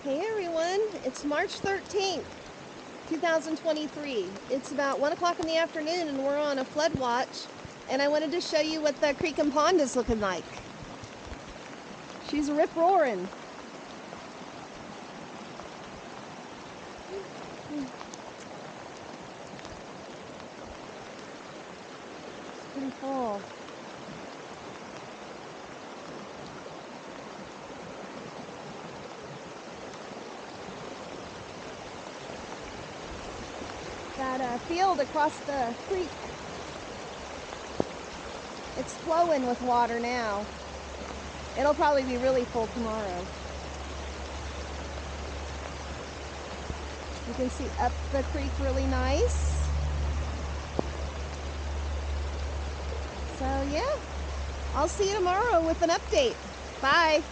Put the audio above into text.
Hey everyone, it's March 13th, 2023. It's about 1 o'clock in the afternoon and we're on a flood watch, and I wanted to show you what the creek and pond is looking like. She's rip-roaring. It's pretty full. That field across the creek, it's flowing with water now. It'll probably be really full tomorrow. You can see up the creek really nice. So yeah, I'll see you tomorrow with an update. Bye.